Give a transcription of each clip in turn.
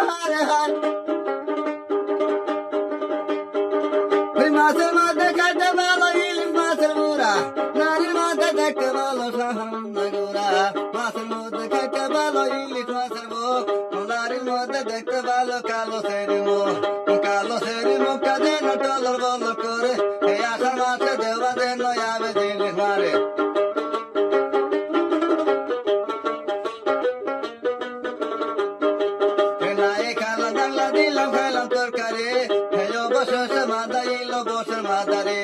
হারে হার মাছের মধ্যে খাইতে ভালো ইলিশ মাছের মুড়া নারীর মধ্যে দেখতে ভালো সাহান্না গোড়া মাছের মধ্যে খাইতে ভালো ইলিশ মাছের মুখ নারীর মধ্যে দেখতে ভালো কালো সেরি মুখ কালো সেরি মুখ যেন টলর বল করে এই আষাঢ় মাসে দেওয়া যেন আবে ইলিশ মারে দিলাম খাইলাম তরকারি বসে মাদা ইলো বসের মাদারে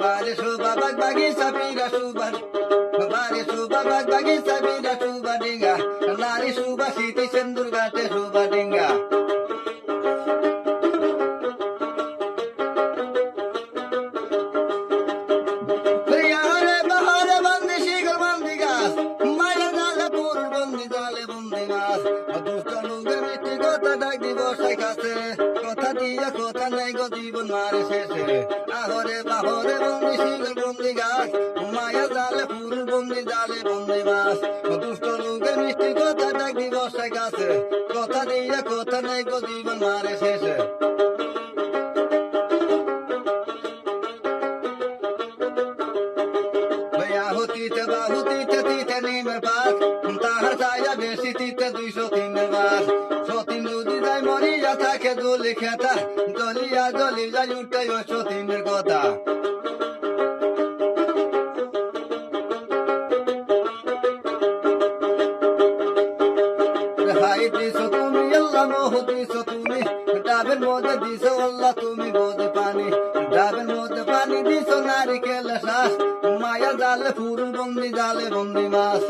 বাড়ি সুবা বাগ বাগিচা পিরা সুবার বাড়ি সুবা বাগ বাগিচা পিরা সুবা ডিঙ্গা নারী সুবা শীতি সেন্দুর গাছে সুবা ডিঙ্গা বাহারে বন্দি শিখর বন্দি গাছ মায়ের জালে পুরুষ বন্দি জালে বন্দি মাছ দুষ্ট লোকের মিষ্টি কথা ডাক দিব সাই কাছে কথা দিয়া কথা নেই গো জীবন মারে শেষে আহরে বাহরে বন্দি শিখর বন্দি গাছ মায়ের জালে পুরুষ বন্দি জালে বন্দি মাছ দুষ্ট লোকের মিষ্টি কথা ডাক দিব সাই কাছে কথা দিয়া কথা নেই গো জীবন মারে শেষে হতিতে বাহুতিতে তিতে নিমের পাশ তাহার ছায়া বেশি তিতে 203 বার সতীন যদি যাই মরিয়া থাকে দলি খেতা দলিয়া দলি যাই উঠে ওই সতীনের কথা হাই দিছ তুমি আল্লাহ মোহ দিছ তুমি ডাবের মধ্যে দিছ আল্লাহ তুমি বোধে পানি ডাবের মধ্যে পানি দিছ নারিকেল শ্বাস মায়া জালে পুরুষ বন্দি জালে বন্দি মাছ